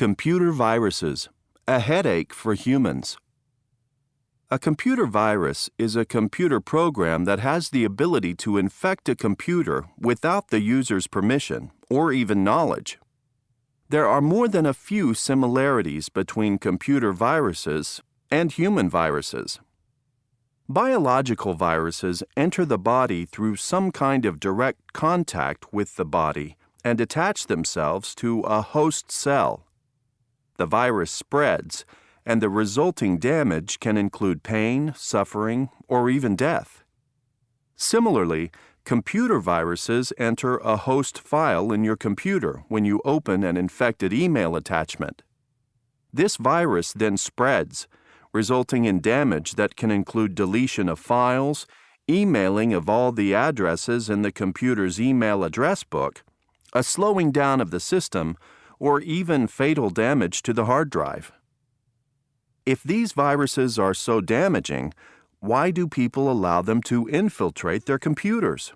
Computer viruses, a headache for humans. A computer virus is a computer program that has the ability to infect a computer without the user's permission or even knowledge. There are more than a few similarities between computer viruses and human viruses. Biological viruses enter the body through some kind of direct contact with the body and attach themselves to a host cell. The virus spreads, and the resulting damage can include pain, suffering, or even death. Similarly, computer viruses enter a host file in your computer when you open an infected email attachment. This virus then spreads, resulting in damage that can include deletion of files, emailing of all the addresses in the computer's email address book, a slowing down of the system, or even fatal damage to the hard drive. If these viruses are so damaging, why do people allow them to infiltrate their computers?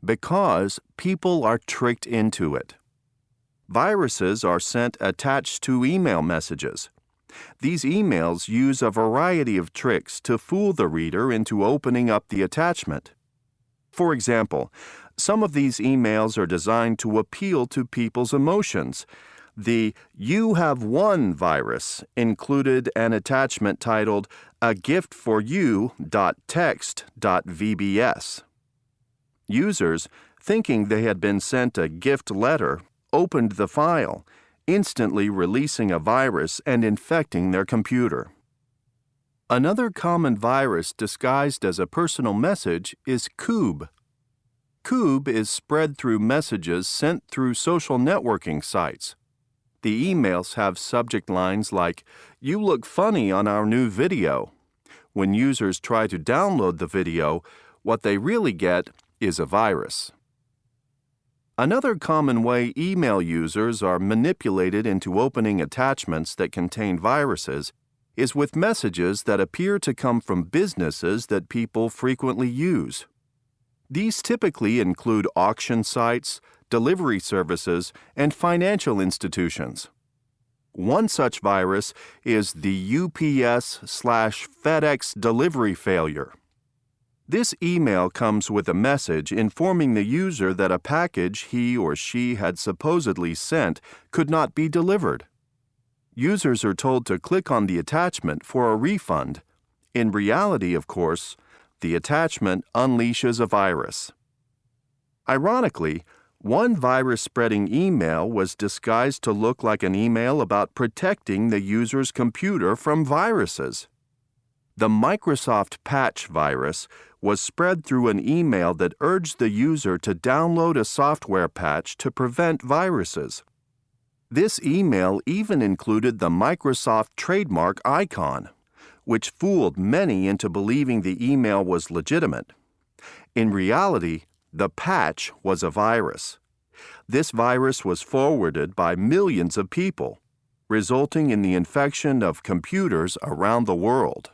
Because people are tricked into it. Viruses are sent attached to email messages. These emails use a variety of tricks to fool the reader into opening up the attachment. For example, some of these emails are designed to appeal to people's emotions. The "You Have Won" virus included an attachment titled "A Gift for You.text.vbs." Users, thinking they had been sent a gift letter, opened the file, instantly releasing a virus and infecting their computer. Another common virus disguised as a personal message is Kube. Kube is spread through messages sent through social networking sites. The emails have subject lines like, "You look funny on our new video." When users try to download the video, what they really get is a virus. Another common way email users are manipulated into opening attachments that contain viruses is with messages that appear to come from businesses that people frequently use. These typically include auction sites, delivery services, and financial institutions. One such virus is the UPS/FedEx delivery failure. This email comes with a message informing the user that a package he or she had supposedly sent could not be delivered. Users are told to click on the attachment for a refund. In reality, of course, the attachment unleashes a virus. Ironically, one virus-spreading email was disguised to look like an email about protecting the user's computer from viruses. The Microsoft Patch virus was spread through an email that urged the user to download a software patch to prevent viruses. This email even included the Microsoft trademark icon, which fooled many into believing the email was legitimate. In reality, the patch was a virus. This virus was forwarded by millions of people, resulting in the infection of computers around the world.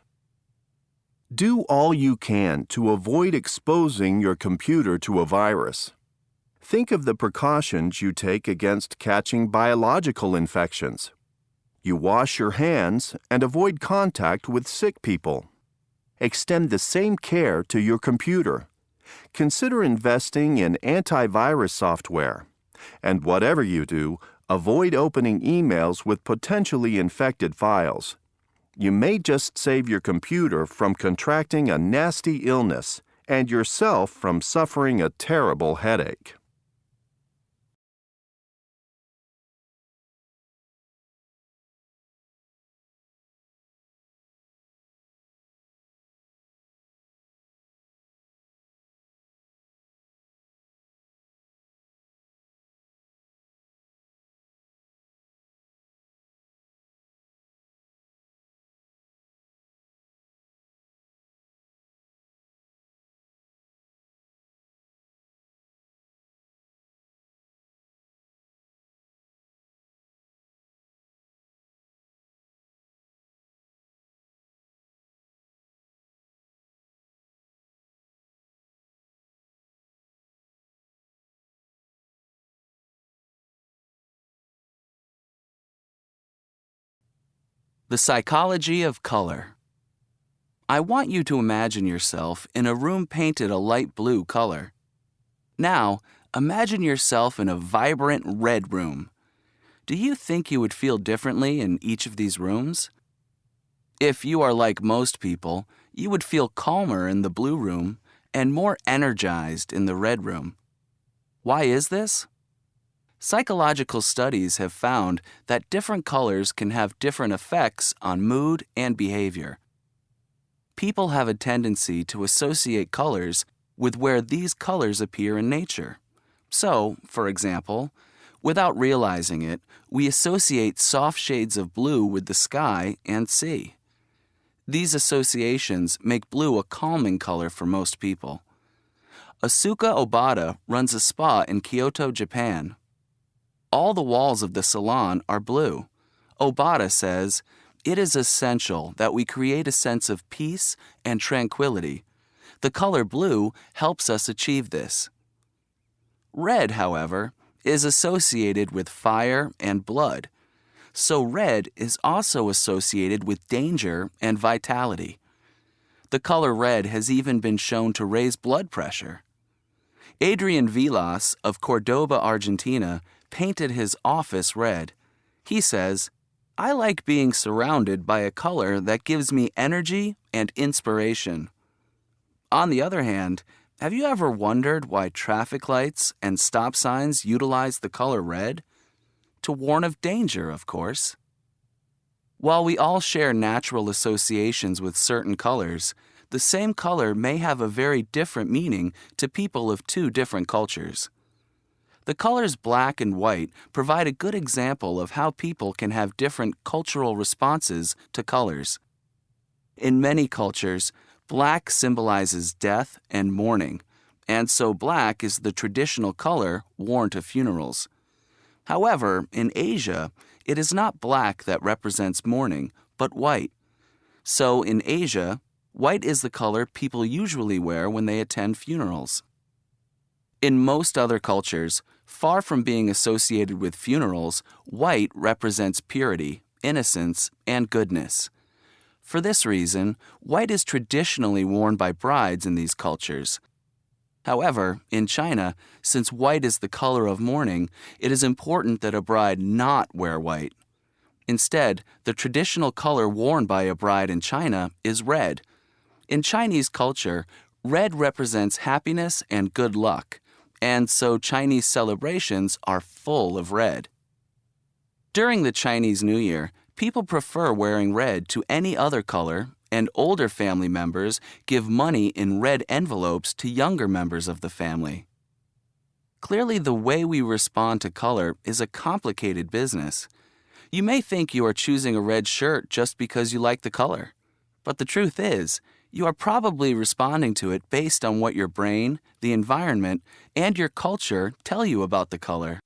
Do all you can to avoid exposing your computer to a virus. Think of the precautions you take against catching biological infections. You wash your hands and avoid contact with sick people. Extend the same care to your computer. Consider investing in antivirus software. And whatever you do, avoid opening emails with potentially infected files. You may just save your computer from contracting a nasty illness and yourself from suffering a terrible headache. The psychology of color. I want you to imagine yourself in a room painted a light blue color. Now, imagine yourself in a vibrant red room. Do you think you would feel differently in each of these rooms? If you are like most people, you would feel calmer in the blue room and more energized in the red room. Why is this? Psychological studies have found that different colors can have different effects on mood and behavior. People have a tendency to associate colors with where these colors appear in nature. So, for example, without realizing it, we associate soft shades of blue with the sky and sea. These associations make blue a calming color for most people. Asuka Obata runs a spa in Kyoto, Japan. All the walls of the salon are blue. Obata says, "It is essential that we create a sense of peace and tranquility. The color blue helps us achieve this." Red, however, is associated with fire and blood. So red is also associated with danger and vitality. The color red has even been shown to raise blood pressure. Adrian Vilas of Cordoba, Argentina, painted his office red. He says, "I like being surrounded by a color that gives me energy and inspiration." On the other hand, have you ever wondered why traffic lights and stop signs utilize the color red? To warn of danger, of course. While we all share natural associations with certain colors, the same color may have a very different meaning to people of two different cultures. The colors black and white provide a good example of how people can have different cultural responses to colors. In many cultures, black symbolizes death and mourning, and so black is the traditional color worn to funerals. However, in Asia, it is not black that represents mourning, but white. So in Asia, white is the color people usually wear when they attend funerals. In most other cultures, far from being associated with funerals, white represents purity, innocence, and goodness. For this reason, white is traditionally worn by brides in these cultures. However, in China, since white is the color of mourning, it is important that a bride not wear white. Instead, the traditional color worn by a bride in China is red. In Chinese culture, red represents happiness and good luck, and so Chinese celebrations are full of red. During the Chinese New Year, people prefer wearing red to any other color, and older family members give money in red envelopes to younger members of the family. Clearly, the way we respond to color is a complicated business. You may think you are choosing a red shirt just because you like the color, but the truth is, you are probably responding to it based on what your brain, the environment, and your culture tell you about the color.